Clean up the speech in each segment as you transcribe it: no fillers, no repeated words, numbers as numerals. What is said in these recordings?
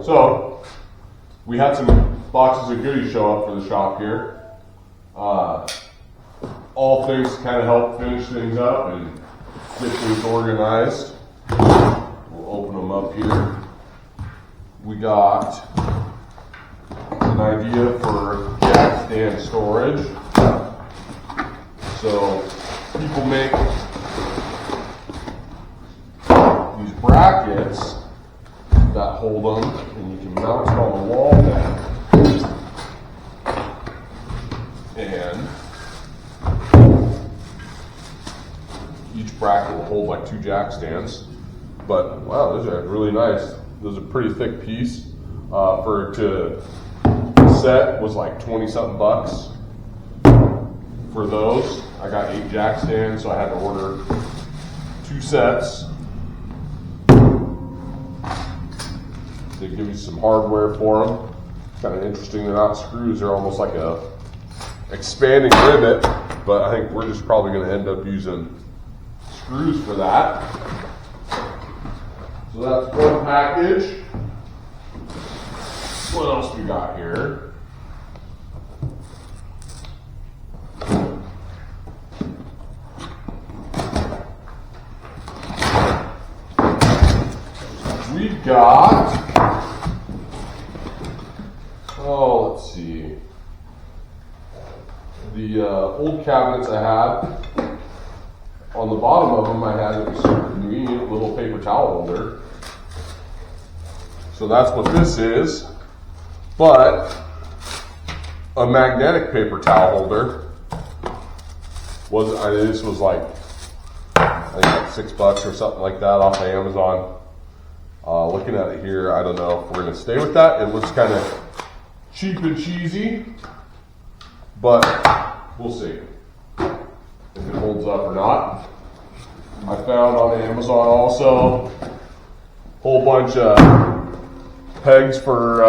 So we had some boxes of goodies show up for the shop here. All things to kind of help finish things up and get things organized. We'll open them up here. We got an idea for jack stand storage. So people make these brackets that hold them, and you can mount it on the wall then. And each bracket will hold like 2 jack stands. But wow, those are really nice. Those are pretty thick piece. For it to set was like 20 something bucks for those. I got 8 jack stands, so I had to order 2 sets. They give you some hardware for them. Kind of interesting, they're not screws, they're almost like a expanding rivet, but I think we're just probably going to end up using screws for that. So that's one package. What else we got here? We've got, let's see, the old cabinets I had. On the bottom of them I had a super convenient little paper towel holder. So that's what this is, but a magnetic paper towel holder. This was like, I think like $6 or something like that off of Amazon. Looking at it here, I don't know if we're going to stay with that. It looks kind of cheap and cheesy, but we'll see if it holds up or not. I found on Amazon also a whole bunch of pegs for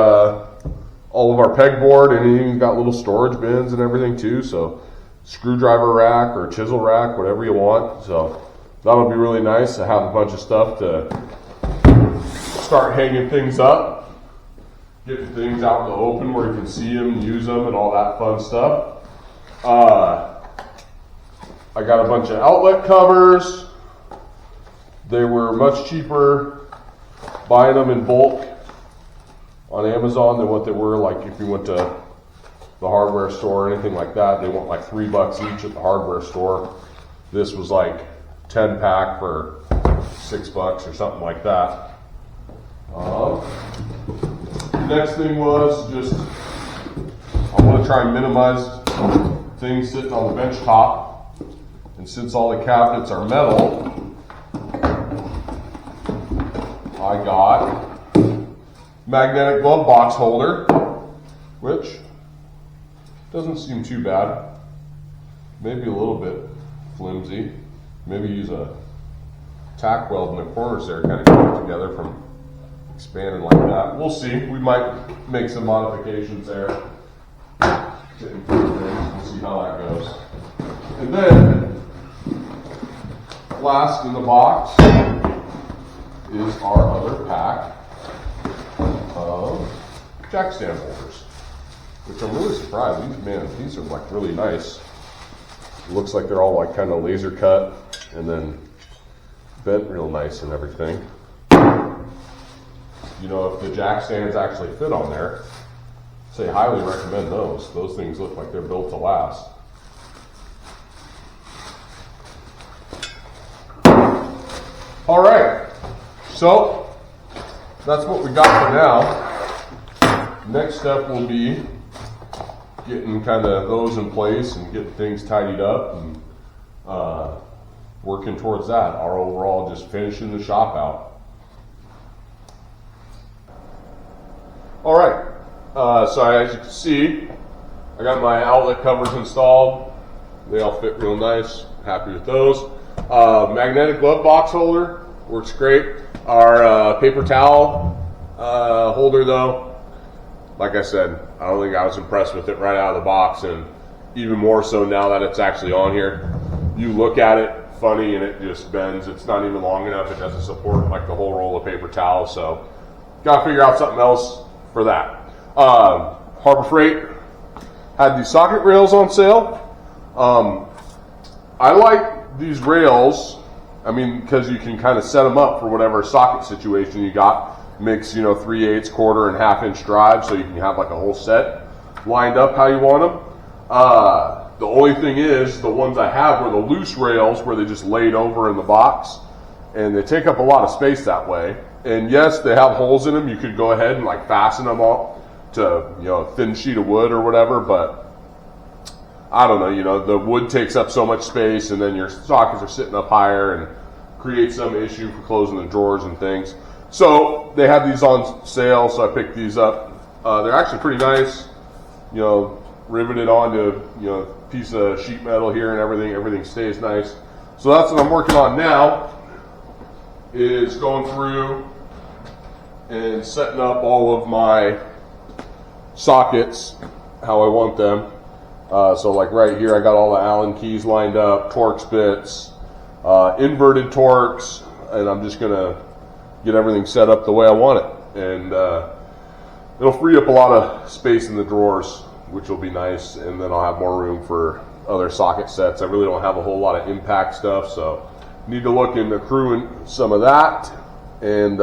all of our pegboard, and it even got little storage bins and everything too. So screwdriver rack or chisel rack, whatever you want. So that'll be really nice to have a bunch of stuff to start hanging things up, getting things out in the open where you can see them, use them, and all that fun stuff. I got a bunch of outlet covers. They were much cheaper buying them in bulk on Amazon than what they were like if you went to the hardware store or anything like that. They want like $3 each at the hardware store. This was like 10 pack for $6 or something like that. The next thing was just, I want to try and minimize things sitting on the bench top. And since all the cabinets are metal, I got magnetic glove box holder, which doesn't seem too bad. Maybe a little bit flimsy. Maybe use a tack weld in the corners there, kind of keep it together from expanding like that. We'll see. We might make some modifications there to improve things. We'll see how that goes. And then, last in the box is our other pack of jack stand holders, which I'm really surprised. These are like really nice. It looks like they're all like kind of laser cut and then bent real nice and everything. You know, if the jack stands actually fit on there, say highly recommend those. Those things look like they're built to last. All right, so that's what we got for now. Next step will be getting kind of those in place and getting things tidied up and working towards that. Our overall just finishing the shop out. All right, so as you can see, I got my outlet covers installed. They all fit real nice. Happy with those. Magnetic glove box holder works great. Our paper towel holder though, like I said, I don't think I was impressed with it right out of the box, and even more so now that it's actually on here. You look at it funny and it just bends. It's not even long enough. It doesn't support like the whole roll of paper towel, so got to figure out something else for that. Harbor Freight had these socket rails on sale. I like these rails, I mean, because you can kind of set them up for whatever socket situation you got. Mix, 3/8, quarter, and half-inch drive, so you can have like a whole set lined up how you want them. The only thing is, the ones I have were the loose rails where they just laid over in the box, and they take up a lot of space that way. And yes, they have holes in them. You could go ahead and like fasten them up to a thin sheet of wood or whatever, but I don't know, the wood takes up so much space, and then your sockets are sitting up higher and create some issue for closing the drawers and things. So they have these on sale, so I picked these up. They're actually pretty nice, riveted onto a piece of sheet metal here and everything stays nice. So that's what I'm working on now, is going through and setting up all of my sockets how I want them. So like right here, I got all the Allen keys lined up, Torx bits, inverted Torx, and I'm just gonna get everything set up the way I want it. And it'll free up a lot of space in the drawers, which will be nice, and then I'll have more room for other socket sets. I really don't have a whole lot of impact stuff, so need to look into accruing some of that, and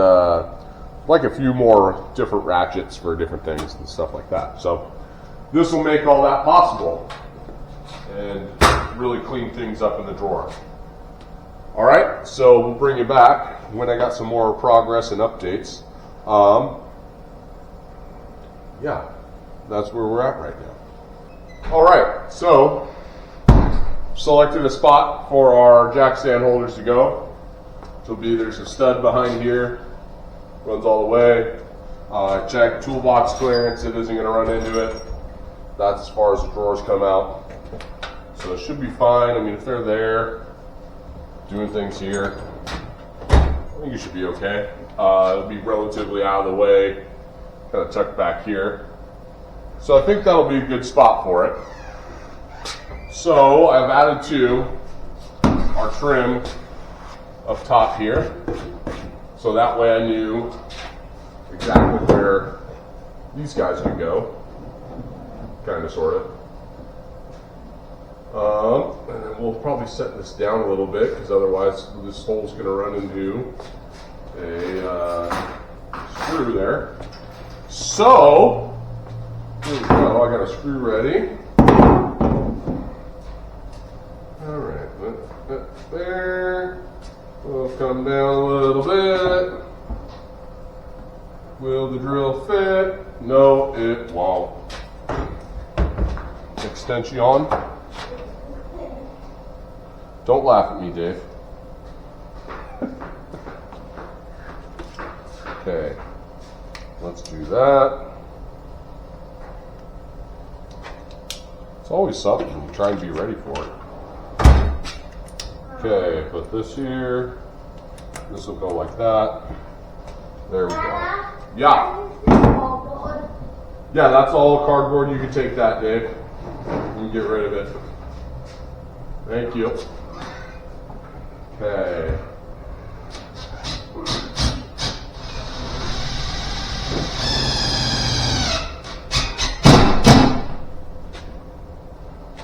like a few more different ratchets for different things and stuff like that. So this will make all that possible and really clean things up in the drawer. All right, so we'll bring you back when I got some more progress and updates. Yeah, that's where we're at right now. All right, so selected a spot for our jack stand holders to go. There's a stud behind here, runs all the way. Check toolbox clearance, it isn't gonna run into it. That's as far as the drawers come out. So it should be fine. I mean, if they're there, doing things here, I think you should be okay. It'll be relatively out of the way, kind of tucked back here. So I think that'll be a good spot for it. So I've added to our trim up top here. So that way I knew exactly where these guys could go, kind of, sort of. And then we'll probably set this down a little bit, because otherwise this hole's going to run into a screw there. So, here we go. I got a screw ready. Alright, that there. We'll come down a little bit. Will the drill fit? No, it won't. Extension on. Don't laugh at me, Dave. Okay, let's do that. It's always something. Try and be ready for it. Okay, put this here. This will go like that. There we go. Yeah. Yeah, that's all cardboard. You can take that, Dave. You can get rid of it. Thank you. Okay.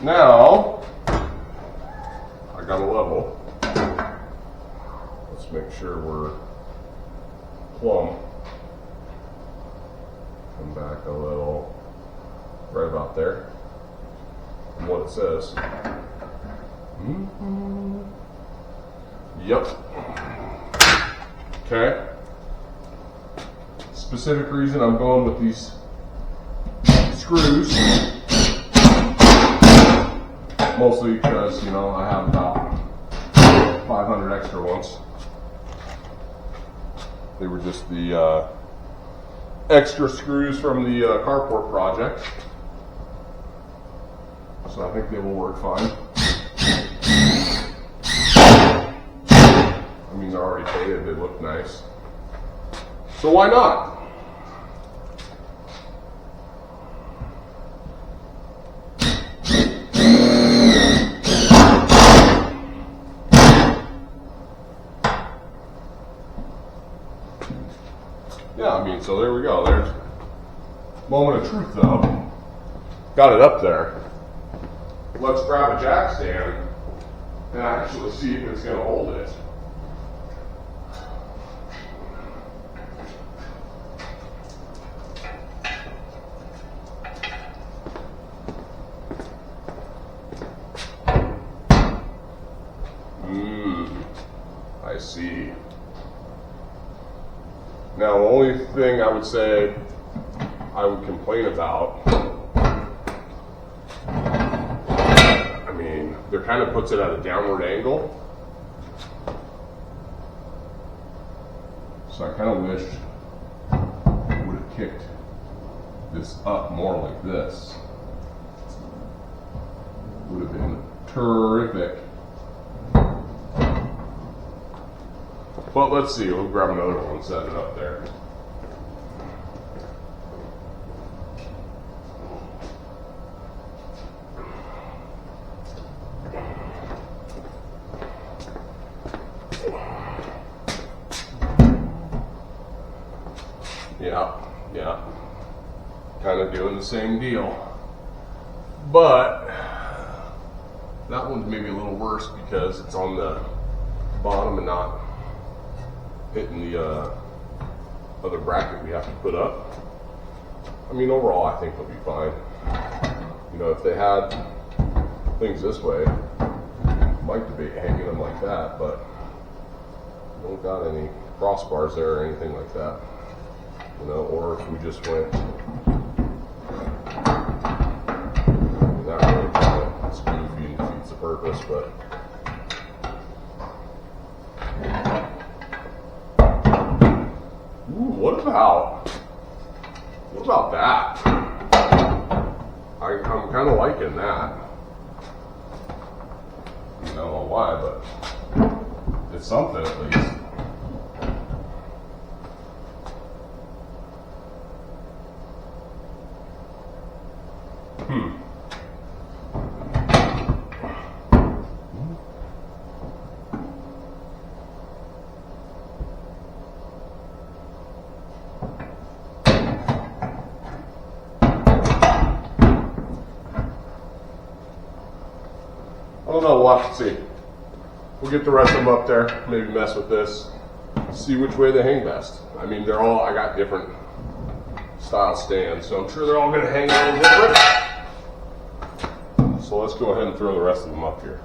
Now, I got a level. Let's make sure we're plumb. Come back a little, right about there, from what it says. Yep. Okay. Specific reason I'm going with these screws, mostly because, I have about 500 extra ones. They were just the extra screws from the carport project. So I think they will work fine. I mean, they're already painted, they look nice. So why not? Yeah, I mean, so there we go. There's moment of truth, though. Got it up there. Let's grab a jack stand and actually see if it's going to hold it. I see. Now, the only thing I would say I would complain about, I mean, there kind of puts it at a downward angle. So I kind of wish I would have kicked this up more like this. Would have been terrific. But let's see, we'll grab another one and set it up there. Yeah. Kind of doing the same deal. But that one's maybe a little worse because it's on the bottom and not hitting the other bracket we have to put up. I mean, overall, I think they'll be fine. You know, if they had things this way, I'd like to be hanging them like that, but don't got any crossbars there or anything like that. You know, or if we just went that really kind of, it's goofy and defeats the purpose, but what about that? I'm kind of liking that. I don't know why, but it's something at least. I don't know, we'll have to see. We'll get the rest of them up there, maybe mess with this, see which way they hang best. I mean, I got different style stands, so I'm sure they're all going to hang a little different. So let's go ahead and throw the rest of them up here.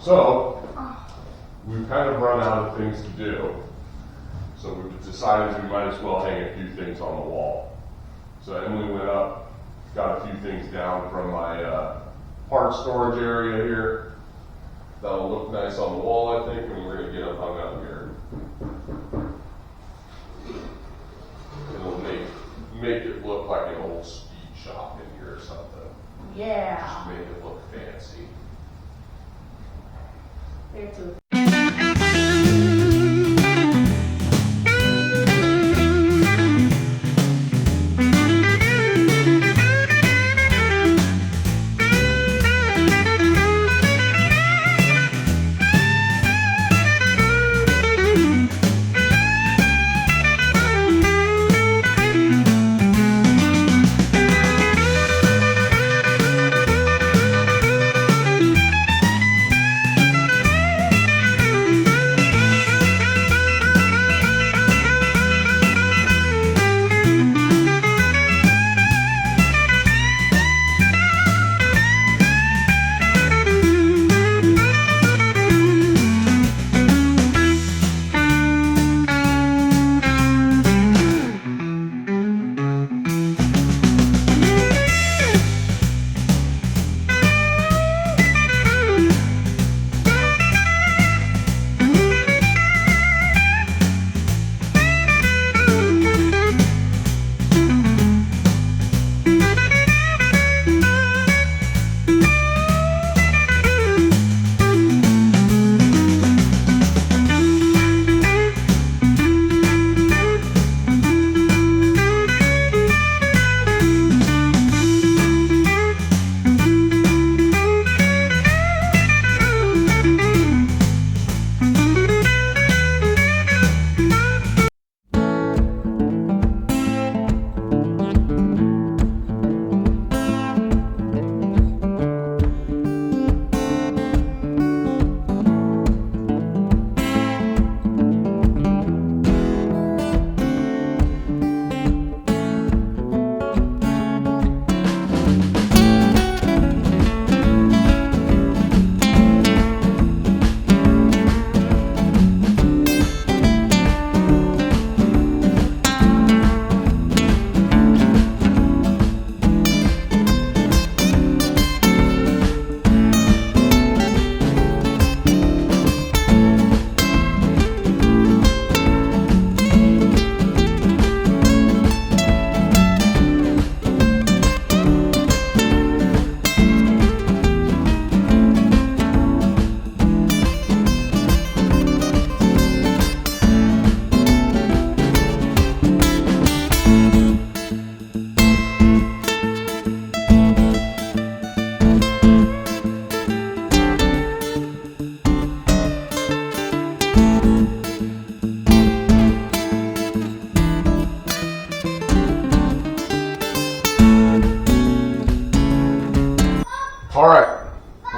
So, we've kind of run out of things to do. So we've decided we might as well hang a few things on the wall. So Emily went up, got a few things down from my part storage area here. That'll look nice on the wall, I think, and we're going to get them hung out here. It'll make it look like an old speed shop in here or something. Yeah. Just make it look fancy. There too.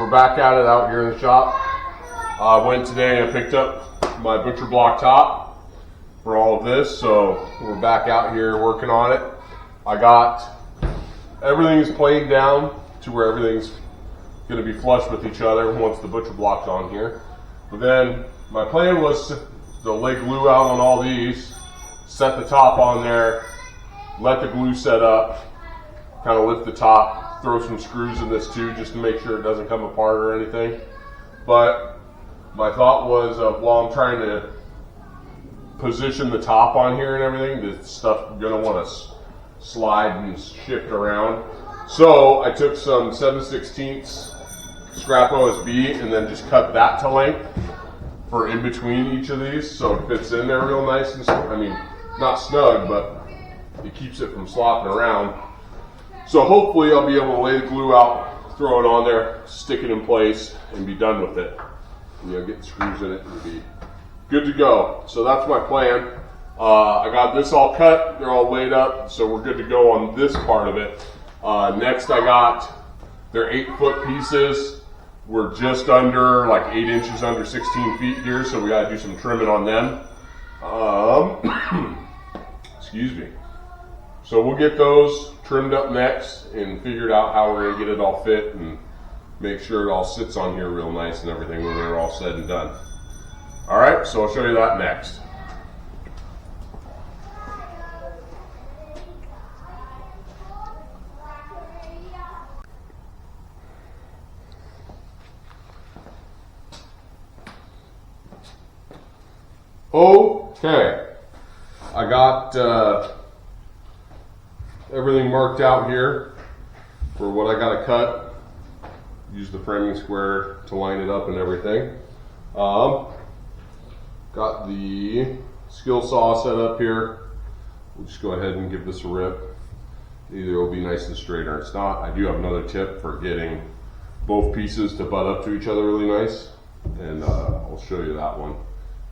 we're back at it out here in the shop. I went today and picked up my butcher block top for all of this, so we're back out here working on it. I got everything is planed down to where everything's going to be flush with each other once the butcher block's on here. But then my plan was to lay glue out on all these, set the top on there, let the glue set up, kind of lift the top, throw some screws in this too just to make sure it doesn't come apart or anything. But my thought was while I'm trying to position the top on here and everything, the stuff I'm going to want to slide and shift around. So I took some 7/16 scrap OSB and then just cut that to length for in between each of these, so it fits in there real nice and not snug, but it keeps it from slopping around. So hopefully I'll be able to lay the glue out, throw it on there, stick it in place, and be done with it. Get the screws in it and be good to go. So that's my plan. I got this all cut, they're all laid up, so we're good to go on this part of it. Next I got, they're 8-foot pieces. We're just under, like 8 inches under 16 feet here, so we gotta do some trimming on them. Excuse me. So we'll get those trimmed up next and figured out how we're gonna get it all fit and make sure it all sits on here real nice and everything when we're all said and done. All right, so I'll show you that next. Okay, I got everything marked out here for what I got to cut. Use the framing square to line it up and everything. Got the skill saw set up here. We'll just go ahead and give this a rip. Either it'll be nice and straight or it's not. I do have another tip for getting both pieces to butt up to each other really nice, and I'll show you that one.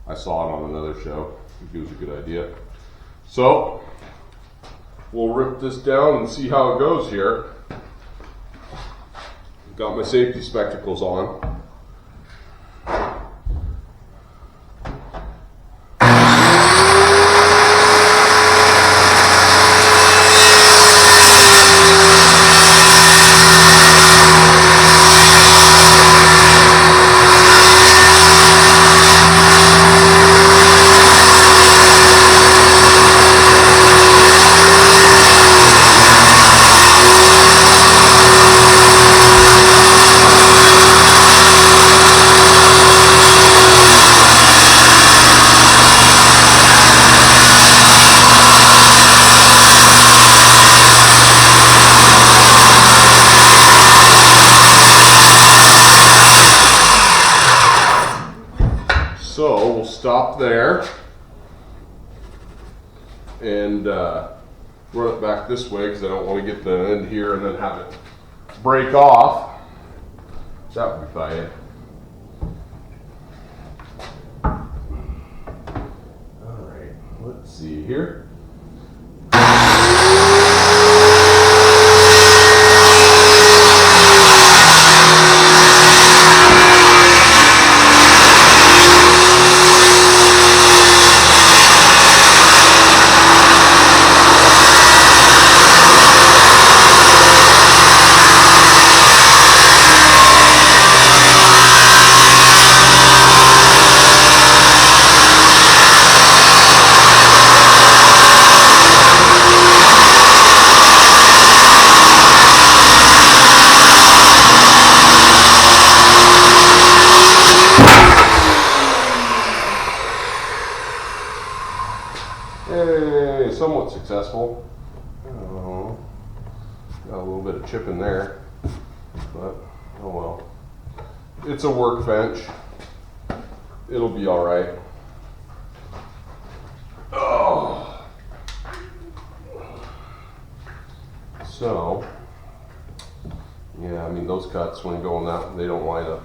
I saw it on another show. I think it was a good idea. So we'll rip this down and see how it goes here. Got my safety spectacles on. So we'll stop there and run it back this way because I don't want to get the end here and then have it break off. That would be fine. All right, let's see here. Hey, somewhat successful. Got a little bit of chip in there, but oh well. It's a workbench. It'll be all right. Oh. So, yeah, I mean those cuts when you go on that, they don't line up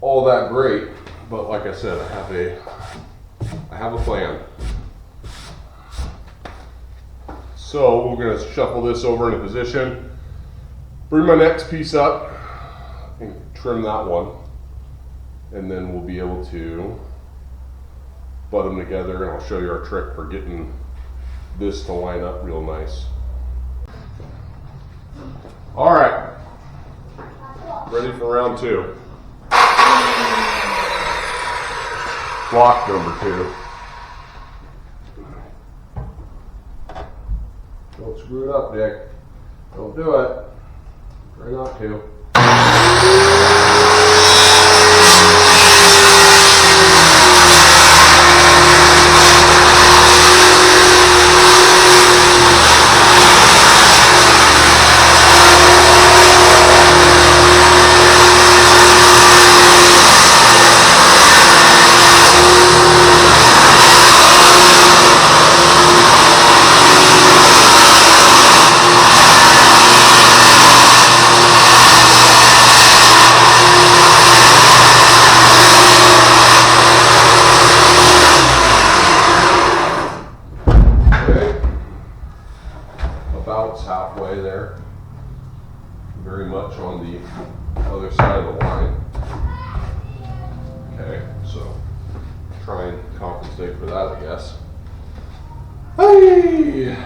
all that great. But like I said, I have a plan. So we're going to shuffle this over into position, bring my next piece up, and trim that one, and then we'll be able to butt them together, and I'll show you our trick for getting this to line up real nice. All right, ready for round 2. Block number 2. Don't screw it up, Dick. Don't do it. Try not to. Halfway there, very much on the other side of the line. Okay, so try and compensate for that, I guess. Hey,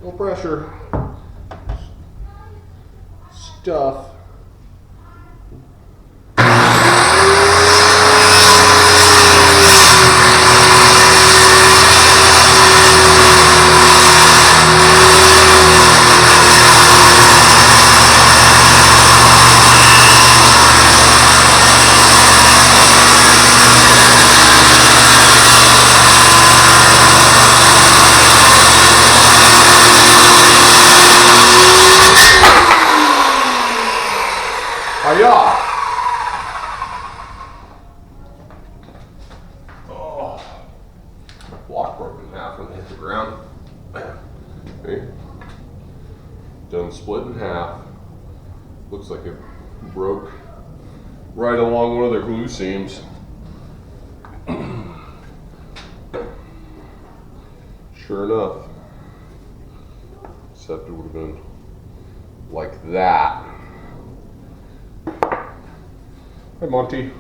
no pressure. Stuff. Oh, block broke in half when it hit the ground. Okay. Done split in half. Looks like it broke right along one of their glue seams. Sure enough, except it would have been like that. Hi, Monty.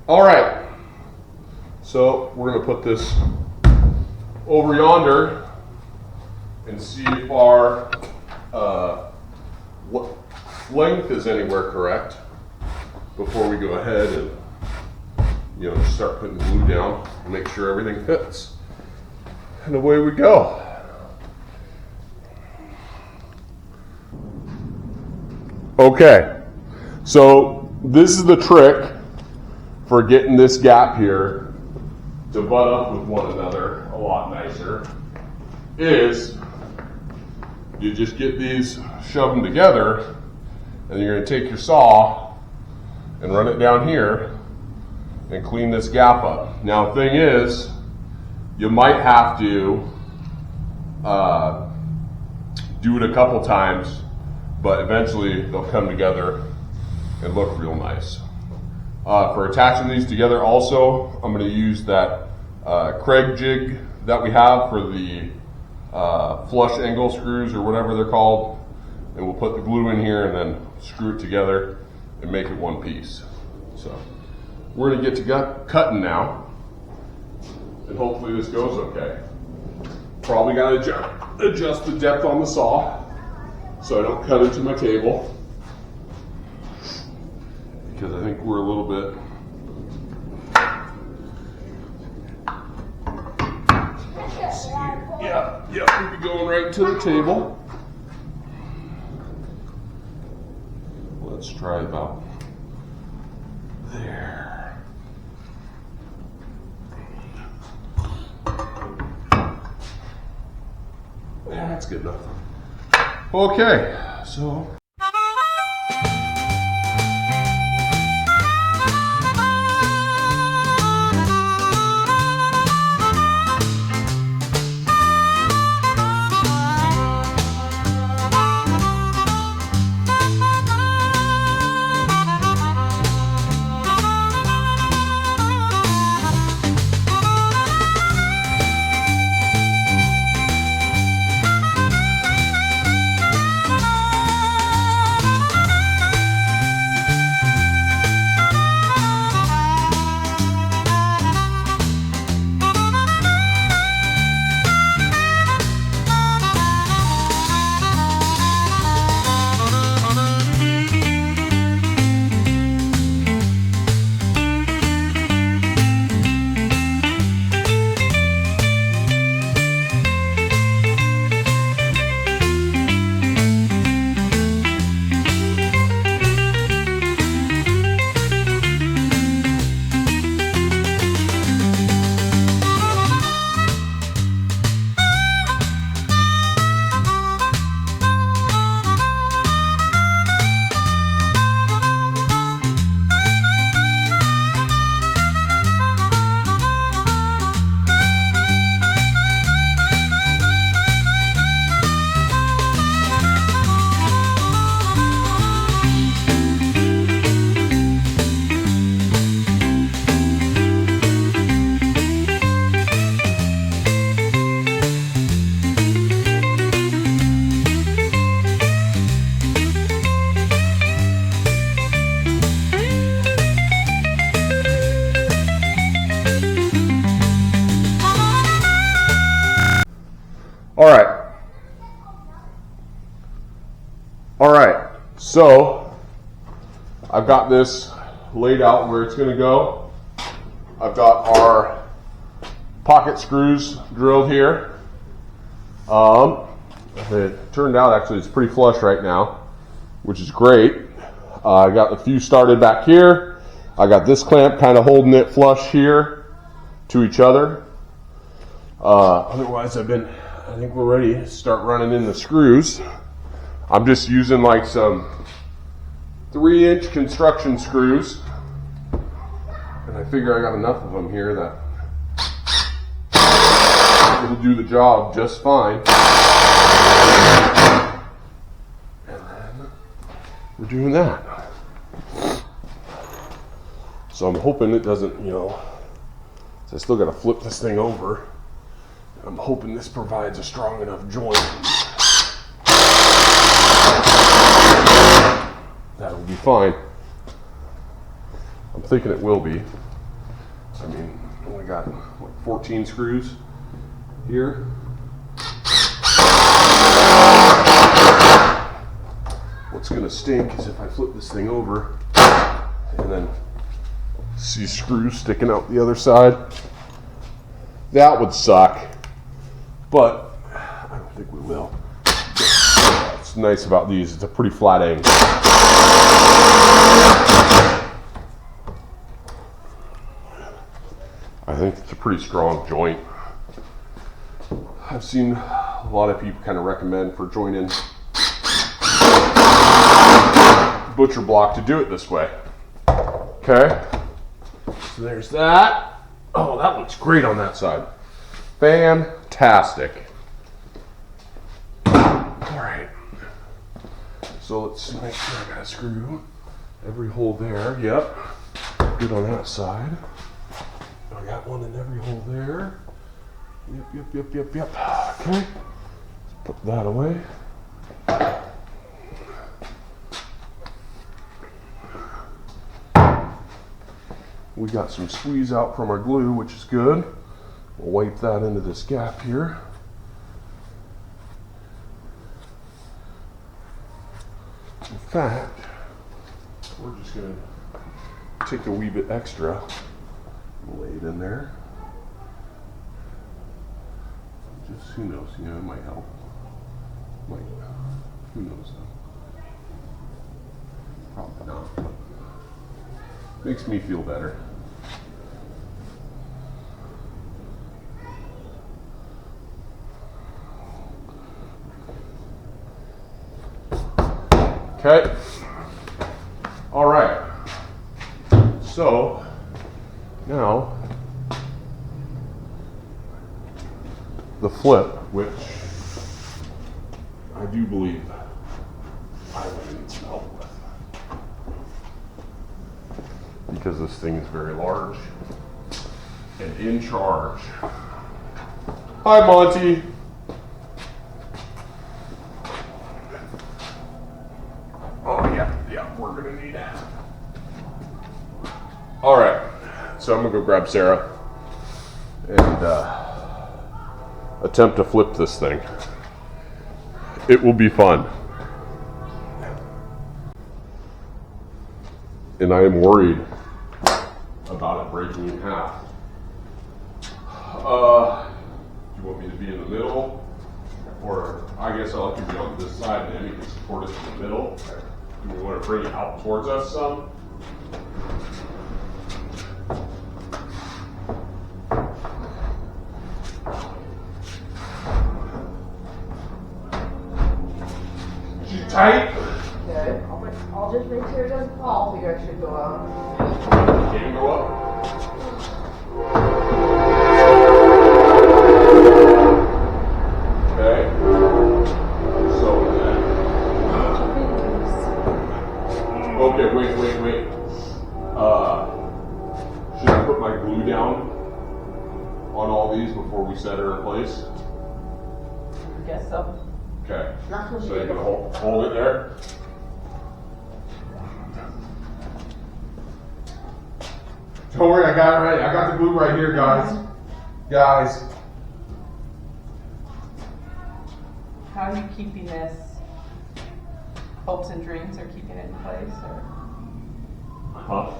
All right, so we're gonna put this over yonder and see if our length is anywhere correct before we go ahead and start putting glue down and make sure everything fits. And away we go. Okay, so this is the trick for getting this gap here to butt up with one another a lot nicer, is you just get these, shove them together, and you're going to take your saw and run it down here and clean this gap up. Now the thing is, you might have to do it a couple times, but eventually they'll come together and look real nice. For attaching these together also, I'm going to use that Craig jig that we have for the flush angle screws or whatever they're called, and we'll put the glue in here and then screw it together and make it one piece. So we're going to get to cutting now, and hopefully this goes okay. Probably got to adjust the depth on the saw so I don't cut into my table, because I think we're a little bit we'll be going right to the table. Let's try about there. Yeah, that's good enough. Okay, so All right, so I've got this laid out where it's going to go. I've got our pocket screws drilled here. It turned out actually it's pretty flush right now, which is great. I got a few started back here. I got this clamp kind of holding it flush here to each other. Otherwise I think we're ready to start running in the screws. I'm just using like some 3-inch construction screws. And I figure I got enough of them here that it'll do the job just fine. And then we're doing that. So I'm hoping it doesn't, I still got to flip this thing over. I'm hoping this provides a strong enough joint. That'll be fine. I'm thinking it will be. I mean, I only got like 14 screws here. What's gonna stink is if I flip this thing over and then see screws sticking out the other side. That would suck, but I don't think we will. What's nice about these, it's a pretty flat angle. I think it's a pretty strong joint. I've seen a lot of people kind of recommend for joining butcher block to do it this way. Okay, so there's that. Oh, that looks great on that side. Fantastic. All right. So let's make sure I got a screw every hole there. Yep. Good on that side. I got one in every hole there. Yep. Okay. Let's put that away. We got some squeeze out from our glue, which is good. We'll wipe that into this gap here. In fact, we're just going to take a wee bit extra and lay it in there. Just, who knows, it might help. Might, who knows though. Probably not, but makes me feel better. Okay. All right. So now the flip, which I do believe I would need some help with, because this thing is very large and in charge. Hi, Monty. Oh yeah, we're gonna need it. All right, so I'm gonna go grab Sarah and attempt to flip this thing. It will be fun. And I am worried about it breaking in half. Do you want me to be in the middle? Or I guess I'll keep it on this side and then you can support us in the middle. Do we want to bring it out towards us some? She's tight? Good. I'll just make sure it doesn't fall. Figure it should go out. Can you go up? Okay. So then. Okay, wait. Should I put my glue down on all these before we set her in place? I guess so. Okay. So you're gonna hold it there? Don't worry, I got it ready. I got the glue right here, guys. How are you keeping this? hopes and dreams are keeping it in place, or? Huh?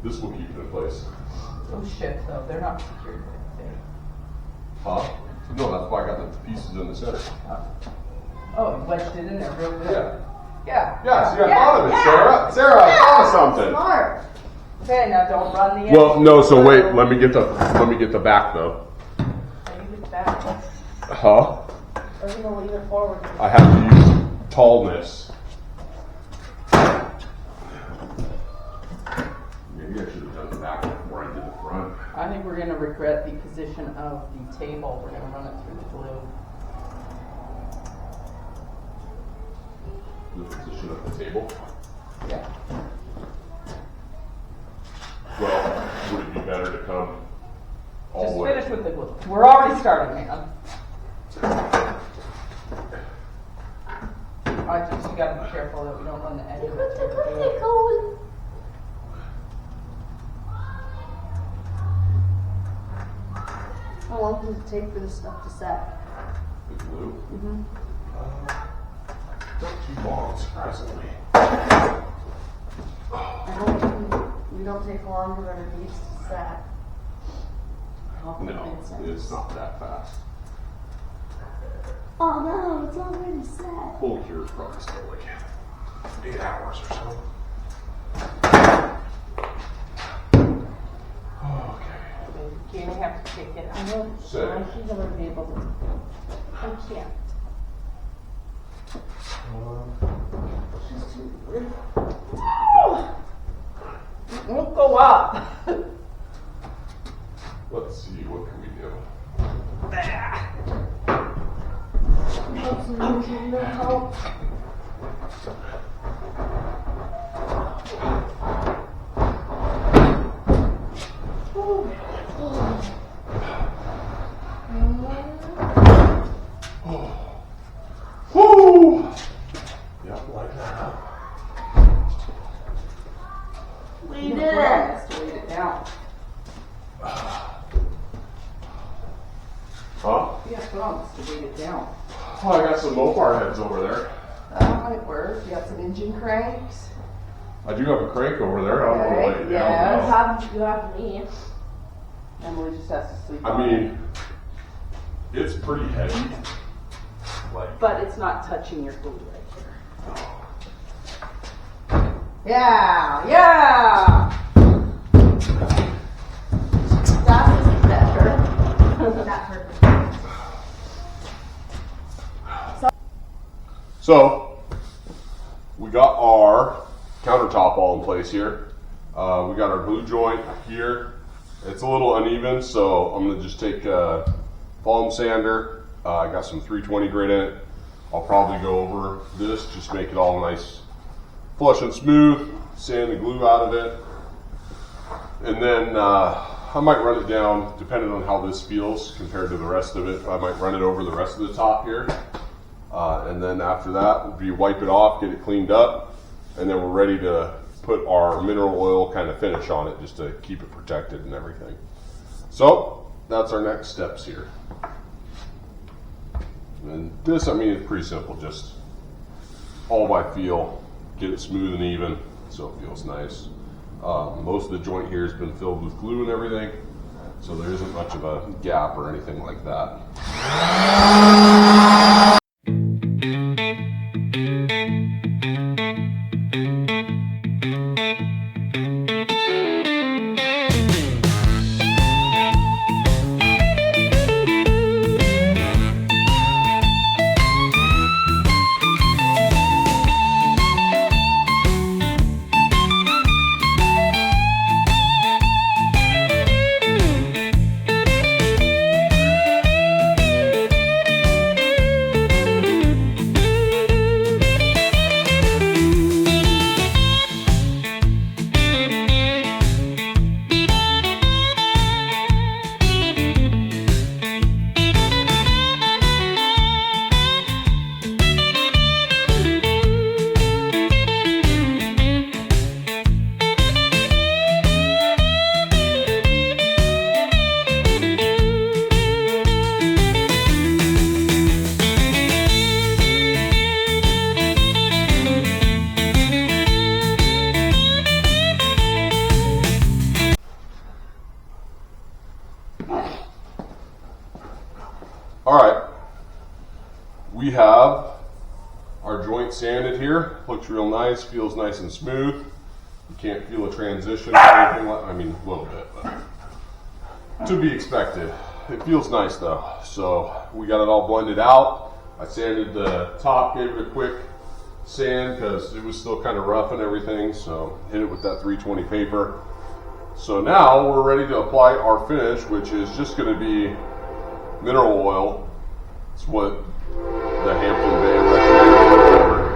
This will keep it in place. Oh shit, though, they're not secured with anything. Huh? No, that's why I got the pieces in the center. Oh, you wedged it in there real good. Yeah. Yeah. Yeah, see, I thought of it, Sarah. Sarah, I thought of something. Smart. Okay, now don't run the edge. Well, no, so wait, let me get the back though. Maybe the back. Huh? We're gonna leave it forward. I have to use tallness. Maybe I should have done the back before I did the front. I think we're gonna regret the position of the table. We're gonna run it through the glue. The position of the table. Yeah. Well, would it be better to come all Just the way? finish with the glue. We're already starting, man. I just, you gotta be careful that we don't run the edge of it through the glue. How long does it take for this stuff to set? The glue? Mm-hmm. Not too long, surprisingly. You don't take longer than it needs to set. No, it's not that fast. Oh no, it's already set. Full cure is probably still like 8 hours or so. Okay. You have to take it I out. know Set. she's never been able to. I can't. She's too weird. It won't go up. Let's see, what can we do? No help. Woo! Yep, like that. We did Well, it. let's weight it down. Huh? Yeah, put on this to weight it down. Oh, I got some Mopar heads over there. That might work. You got some engine cranks. I do have a crank over there. I don't want to lay it down. yes. You have me. Emily just has to sleep I on it. mean, it's pretty heavy. Like, But it's not touching your glue right here. Yeah, yeah! That was better. That hurt. so, we got our countertop all in place here. We got our glue joint here. It's a little uneven, so I'm going to just take a foam sander. I got some 320 grit in it. I'll probably go over this, just make it all nice, flush and smooth, sand the glue out of it. And then I might run it down, depending on how this feels compared to the rest of it. I might run it over the rest of the top here. And then after that, we'll wipe it off, get it cleaned up, and then we're ready to put our mineral oil kind of finish on it just to keep it protected and everything. So that's our next steps here. And this, I mean, it's pretty simple, just all by feel, get it smooth and even so it feels nice. Most of the joint here has been filled with glue and everything, so there isn't much of a gap or anything like that. have our joint sanded here. Looks real nice, feels nice and smooth. You can't feel a transition or anything like, I mean, a little bit, but to be expected. It feels nice though. So we got it all blended out. I sanded the top, gave it a quick sand because it was still kind of rough and everything. So hit it with that 320 paper. So now we're ready to apply our finish, which is just going to be mineral oil. It's what the Hampton Bay recommended.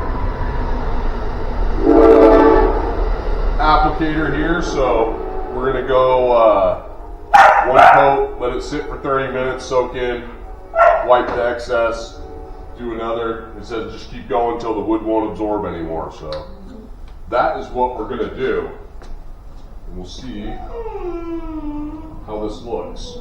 Applicator here, so we're going to go one coat, let it sit for 30 minutes, soak in, wipe the excess, do another. It says just keep going until the wood won't absorb anymore. So that is what we're going to do. And we'll see how this looks.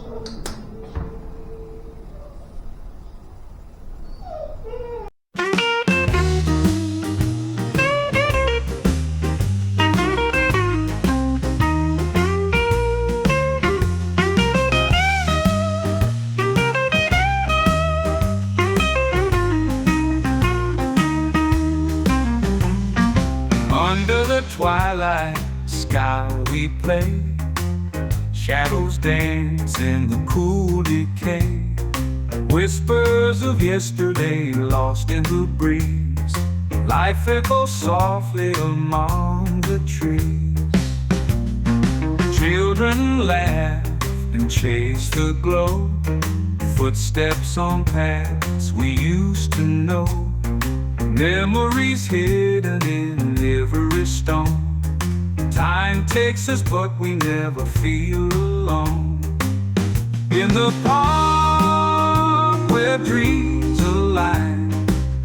Under the twilight sky we play, shadows dance in the cool decay, whispers of yesterday lost in the breeze, life echoes softly among the trees. Children laugh and chase the glow, footsteps on paths we used to know, memories hidden in every stone. Time takes us, but we never feel alone. In the park where dreams align,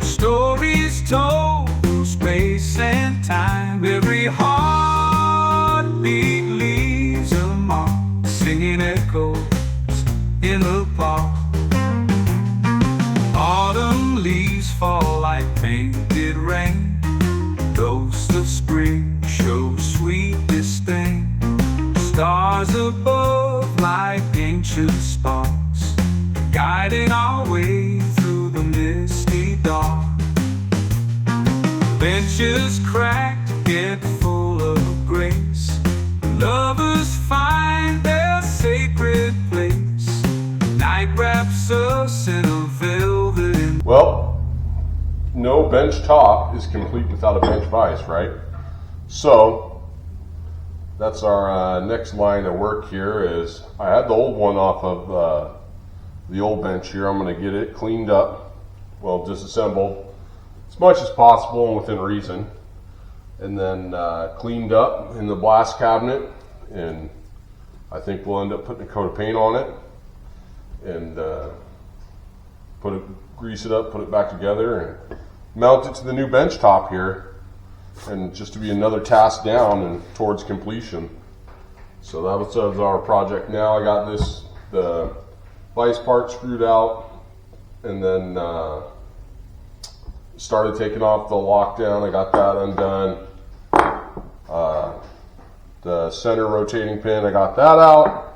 stories told through space and time. Every heartbeat leaves a mark, singing echoes in the park. Autumn leaves fall like painted rain, ghosts of spring show sweet disdain. Stars above like ancient sparks, guiding our way through the misty dark. Benches cracked yet full of grace, lovers find their sacred place. Night wraps us in a velvet. Well, no bench top is complete without a bench vise, right? So that's our next line of work here. Is I had the old one off of the old bench here. I'm going to get it cleaned up, well, disassembled as much as possible and within reason, and then cleaned up in the blast cabinet, and I think we'll end up putting a coat of paint on it and grease it up, put it back together, and mount it to the new bench top here, and just to be another task down and towards completion. So that was our project now. I got the vice part screwed out, and then started taking off the lockdown. I got that undone. The center rotating pin, I got that out.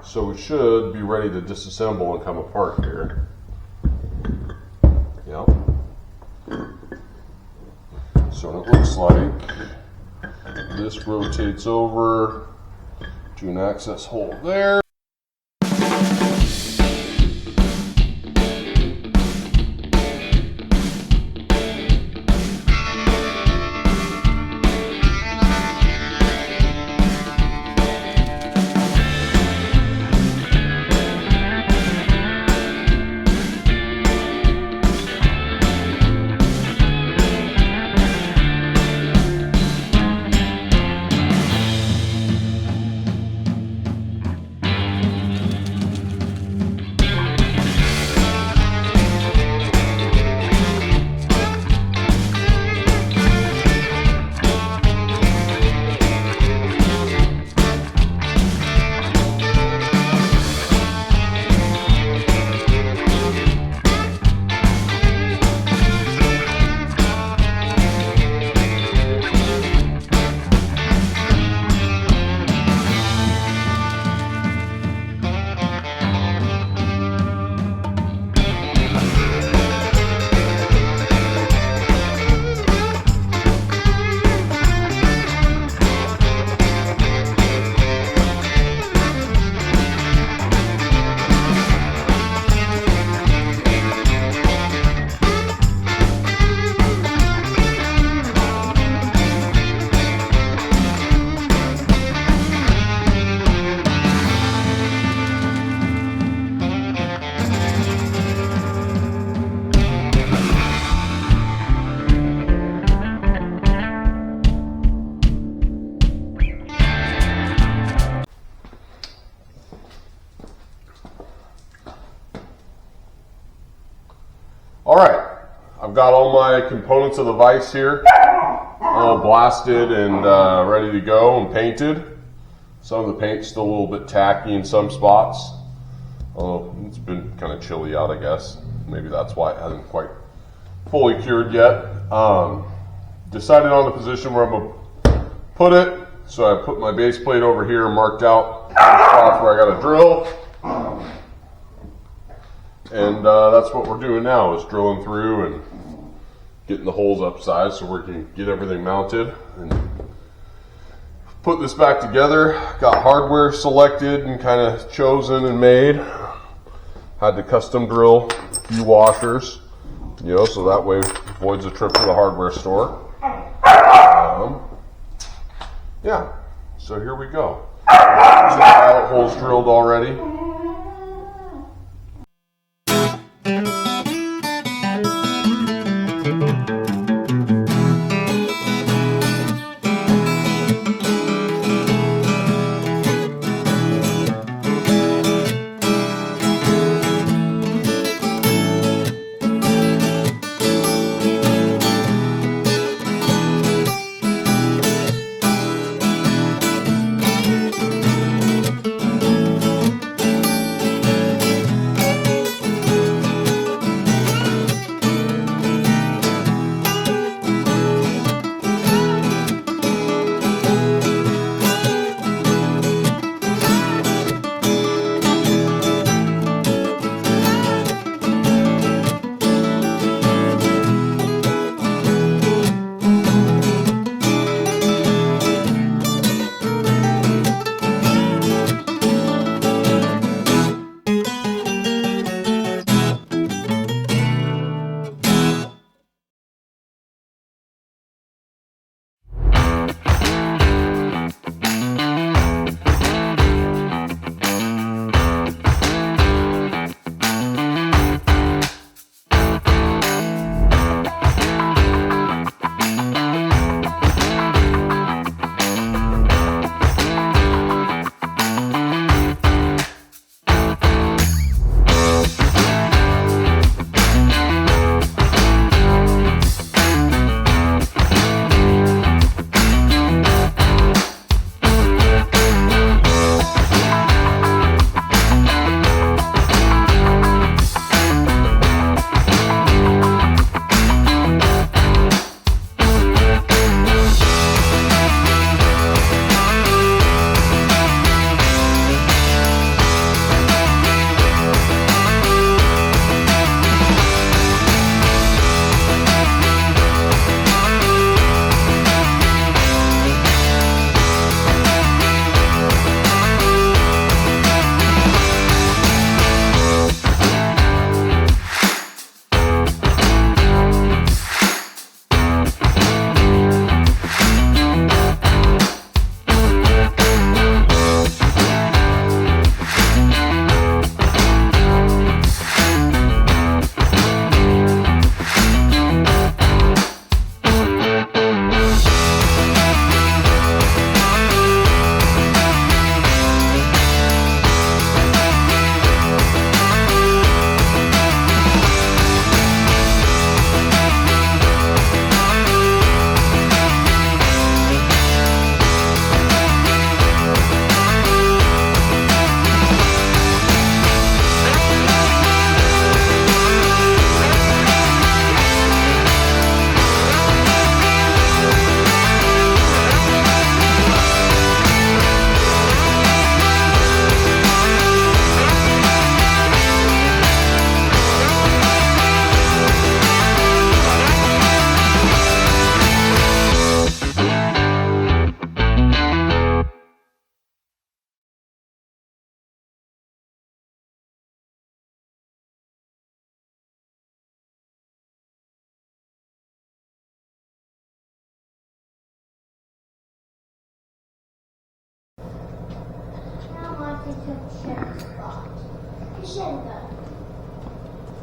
So we should be ready to disassemble and come apart here. Yep. So it looks like this rotates over to an access hole there. got all my components of the vise here, all blasted and ready to go and painted. Some of the paint's still a little bit tacky in some spots. It's been kind of chilly out, I guess. Maybe that's why it hasn't quite fully cured yet. Decided on the position where I'm going to put it. So I put my base plate over here, marked out the spots where I got to drill. And that's what we're doing now, is drilling through and getting the holes upsized so we can get everything mounted and put this back together. Got hardware selected and kind of chosen and made. Had to custom drill a few washers, so that way avoids a trip to the hardware store. Yeah, so here we go. Some pilot holes drilled already.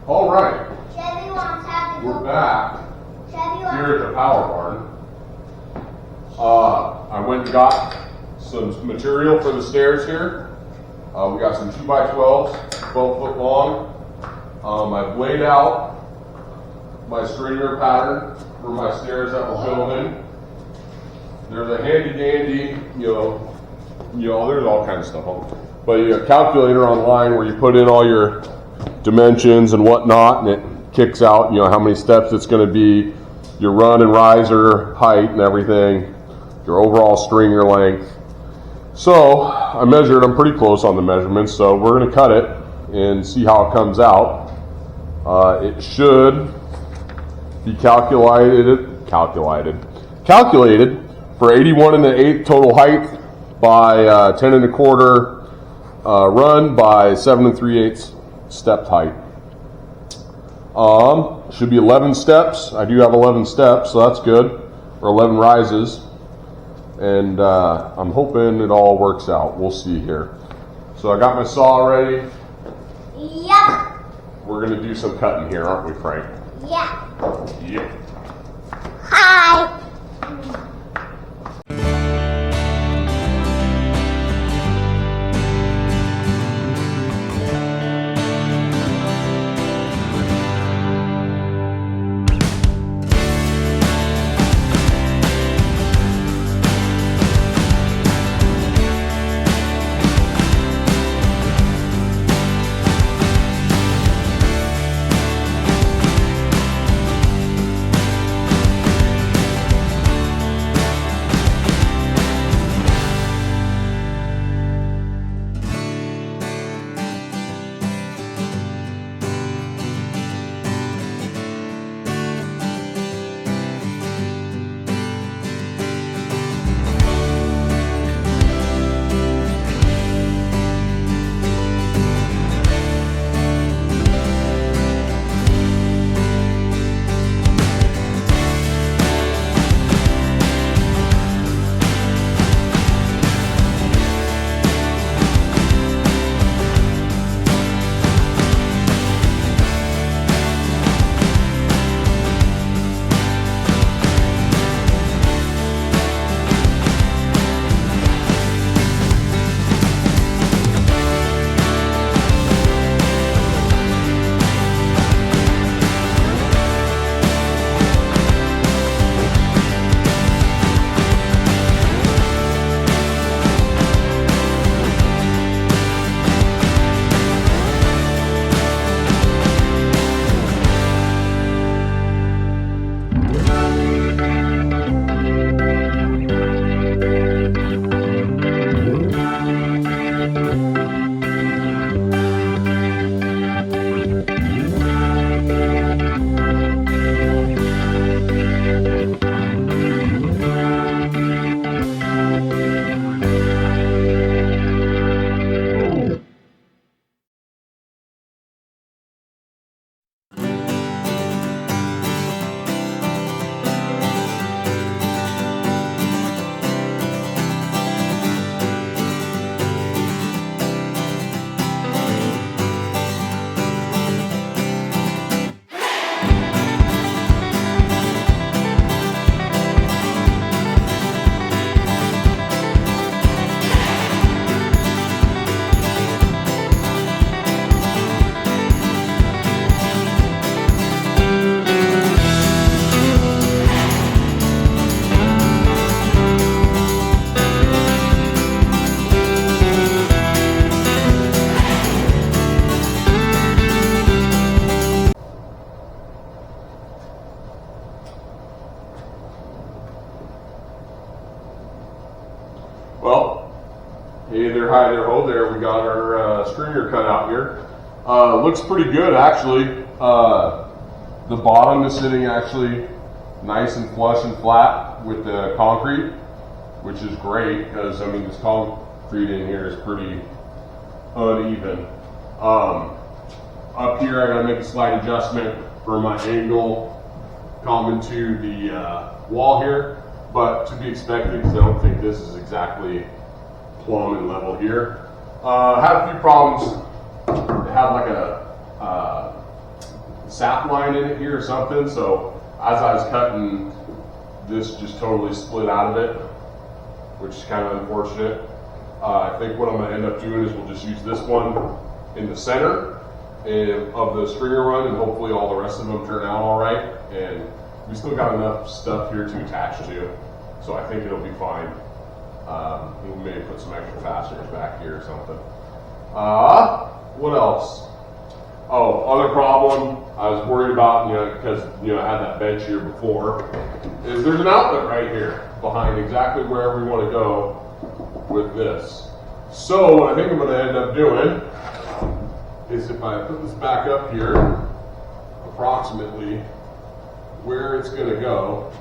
All right, Chevy wants to we're go. back Chevy wants here at the power barn. I went and got some material for the stairs here. We got some 2x12s, 12 foot long. I've laid out my stringer pattern for my stairs that we're building. There's a handy dandy, there's all kinds of stuff on it. But you got a calculator online where you put in all your dimensions and whatnot, and it kicks out, how many steps it's going to be, your run and riser height and everything, your overall stringer length. So I measured, I'm pretty close on the measurements, so we're going to cut it and see how it comes out. It should be calculated for 81 1/8 total height by 10 1/4 run by 7 3/8 stepped height. Should be 11 steps. I do have 11 steps, so that's good, or 11 rises. And I'm hoping it all works out. We'll see here. So I got my saw ready. Yep. We're going to do some cutting here, aren't we, Frank? Yeah. Yep. Hi. Well, hey there, hi there, ho there. We got our stringer cut out here. Looks pretty good, actually. The bottom is sitting actually nice and flush and flat with the concrete, which is great because, this concrete in here is pretty uneven. Up here, I gotta make a slight adjustment for my angle common to the wall here, but to be expected because I don't think this is exactly plumb and level here. Had a few problems. It had like a sap line in it here or something, so as I was cutting, this just totally split out of it, which is kind of unfortunate. I think what I'm going to end up doing is we'll just use this one in the center of the stringer run, and hopefully all the rest of them turn out all right. and we still got enough stuff here to attach to, so I think it'll be fine. We'll maybe put some extra fasteners back here or something. What else? Oh, other problem I was worried about, because I had that bench here before, is there's an outlet right here behind exactly where we want to go with this. So what I think I'm going to end up doing is if I put this back up here, approximately where it's going to go,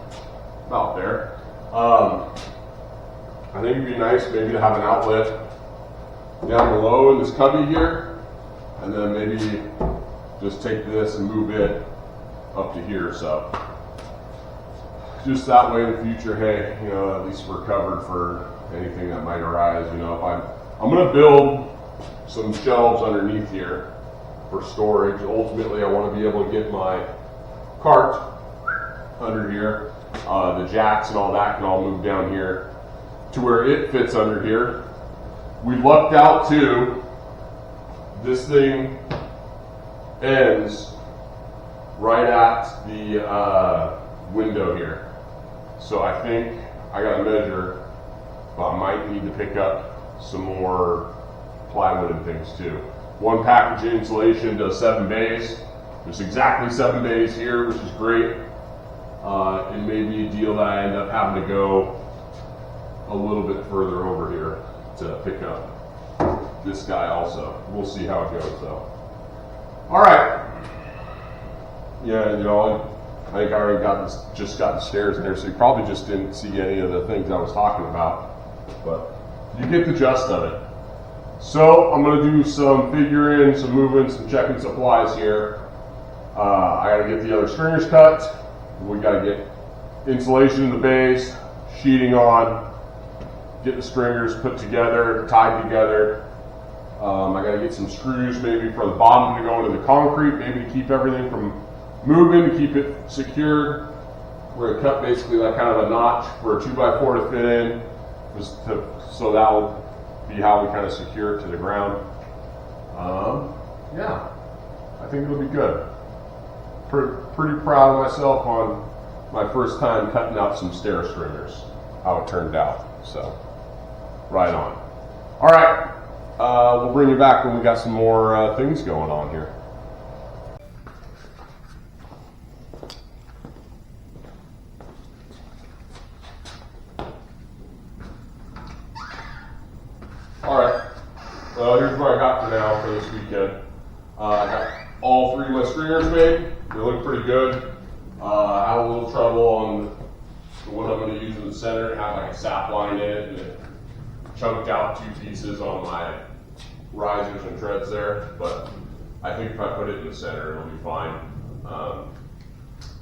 about there. I think it'd be nice maybe to have an outlet down below in this cubby here, and then maybe just take this and move it up to here. So just that way in the future, hey, at least we're covered for anything that might arise. If I'm going to build some shelves underneath here for storage. Ultimately, I want to be able to get my cart under here. The jacks and all that can all move down here to where it fits under here. We lucked out too. This thing ends right at the window here. So I think I got to measure, but I might need to pick up some more plywood and things too. One package of insulation does 7 bays. There's exactly 7 bays here, which is great. It may be a deal that I end up having to go a little bit further over here to pick up this guy also. We'll see how it goes though. All right. Yeah, I think I already just got the stairs in there, so you probably just didn't see any of the things I was talking about, but you get the gist of it. So I'm going to do some figuring, some moving, some checking supplies here. I got to get the other stringers cut. We got to get insulation in the bays, sheeting on, get the stringers put together, tied together. I got to get some screws maybe for the bottom to go into the concrete, maybe to keep everything from moving, to keep it secured. We're going to cut basically like kind of a notch for a 2x4 to fit in, so that will be how we kind of secure it to the ground. Yeah, I think it'll be good. Pretty proud of myself on my first time cutting out some stair stringers, how it turned out. So, right on. All right, we'll bring you back when we got some more things going on here. All right, well, here's what I got for now for this weekend. I got all 3 of my stringers made. They look pretty good. I had a little trouble on the one I'm going to use in the center. It had like a sap line in it, and it chunked out 2 pieces on my risers and treads there. But I think if I put it in the center, it'll be fine.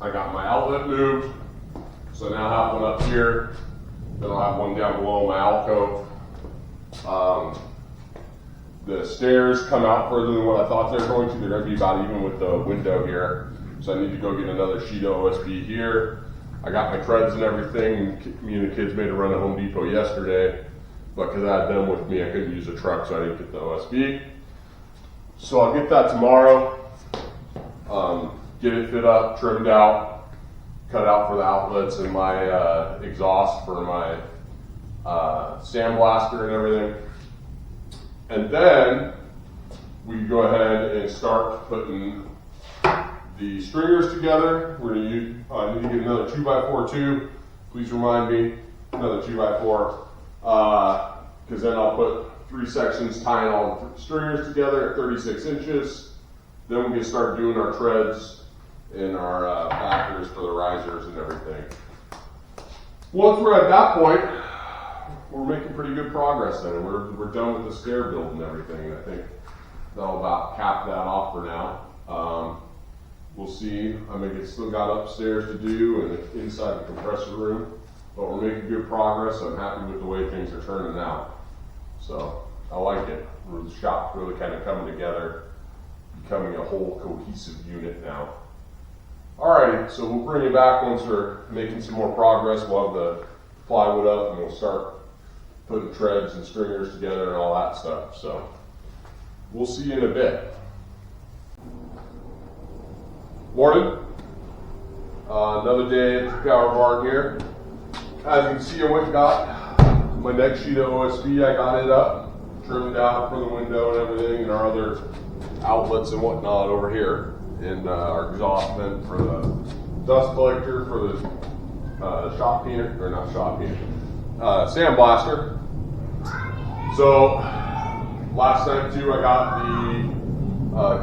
I got my outlet moved, so now I have one up here. Then I'll have one down below my alcove. The stairs come out further than what I thought they were going to. They're going to be about even with the window here. So I need to go get another sheet of OSB here. I got my treads and everything. Me and the kids made a run to Home Depot yesterday, but because I had them with me, I couldn't use a truck, so I didn't get the OSB. So I'll get that tomorrow. Get it fit up, trimmed out, cut out for the outlets and my exhaust for my sandblaster and everything. And then we can go ahead and start putting the stringers together. We're going to use, I need to get another 2x4 tube. Please remind me, another 2x4. Because then I'll put 3 sections tying all the stringers together at 36 inches. Then we can start doing our treads and our backers for the risers and everything. Once we're at that point, we're making pretty good progress then. We're done with the stair build and everything. I think that'll about cap that off for now. We'll see. I mean, it's still got upstairs to do and inside the compressor room, but we're making good progress. I'm happy with the way things are turning out. So I like it. The shop's really kind of coming together, becoming a whole cohesive unit now. Alrighty, so we'll bring you back once we're making some more progress. We'll have the plywood up and we'll start putting treads and stringers together and all that stuff. So we'll see you in a bit. Morning. Another day at the power barn here. As you can see, I went and got my next sheet of OSB. I got it up, trimmed out for the window and everything, and our other outlets and whatnot over here. And our exhaust vent for the dust collector for the shop peanut, or not shop peanut, sandblaster. So last night too, I got the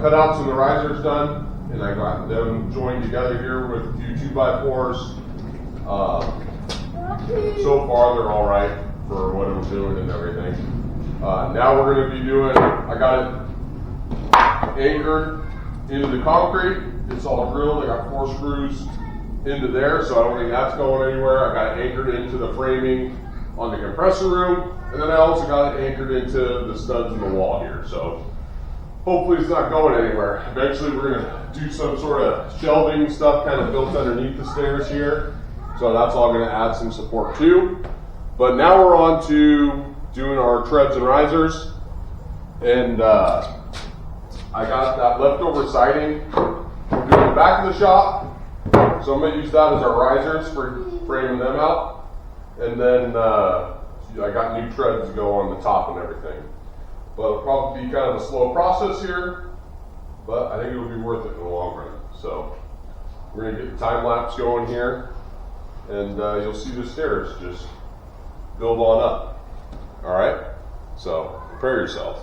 cutouts and the risers done, and I got them joined together here with a few 2x4s. So far they're all right for what I'm doing and everything. Now we're going to be doing, I got it anchored into the concrete. It's all drilled. I got 4 screws into there, so I don't think that's going anywhere. I got it anchored into the framing on the compressor room, and then I also got it anchored into the studs in the wall here. So hopefully it's not going anywhere. Eventually we're going to do some sort of shelving stuff kind of built underneath the stairs here. So that's all going to add some support too. But now we're on to doing our treads and risers. And I got that leftover siding. We're doing the back of the shop. So I'm going to use that as our risers for framing them out. And then I got new treads to go on the top and everything. But it'll probably be kind of a slow process here, but I think it'll be worth it in the long run. So we're going to get the time lapse going here, and you'll see the stairs just build on up. All right, so prepare yourself.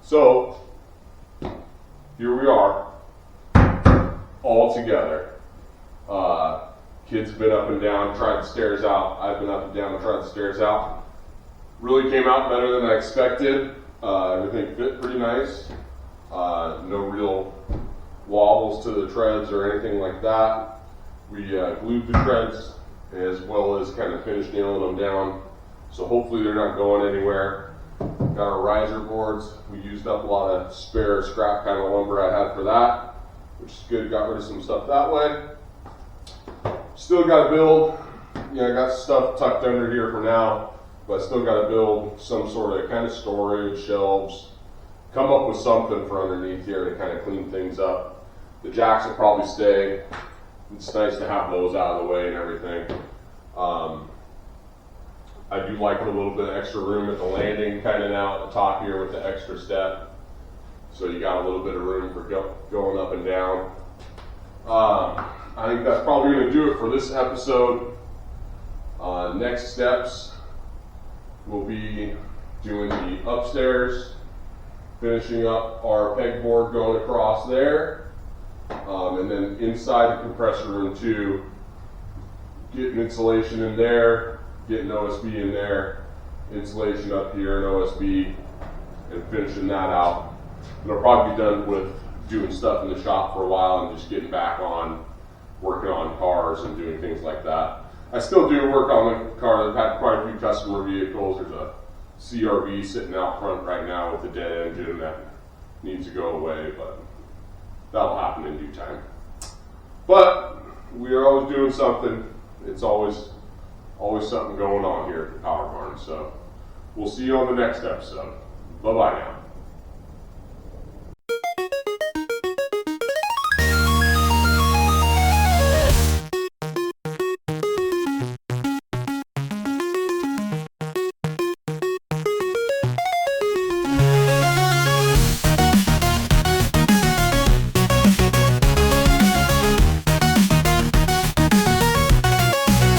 So here we are, all together. Kids have been up and down, tried the stairs out. I've been up and down and tried the stairs out. Really came out better than I expected. Everything fit pretty nice. No real wobbles to the treads or anything like that. We glued the treads as well as kind of finished nailing them down. So hopefully they're not going anywhere. Got our riser boards. We used up a lot of spare scrap kind of lumber I had for that, which is good. Got rid of some stuff that way. Still got to build. I got stuff tucked under here for now, but I still got to build some sort of kind of storage, shelves, come up with something for underneath here to kind of clean things up. The jacks will probably stay. It's nice to have those out of the way and everything. I do like a little bit of extra room at the landing kind of now at the top here with the extra step. So you got a little bit of room for going up and down. I think that's probably going to do it for this episode. Next steps will be doing the upstairs, finishing up our pegboard going across there, and then inside the compressor room too, getting insulation in there, getting OSB in there, insulation up here and OSB, and finishing that out. And I'll probably be done with doing stuff in the shop for a while and just getting back on working on cars and doing things like that. I still do work on the car. I've had quite a few customer vehicles. There's a CRV sitting out front right now with a dead engine that needs to go away, but that'll happen in due time. But we are always doing something. It's always something going on here at the Power Barn. So we'll see you on the next episode. Bye-bye now.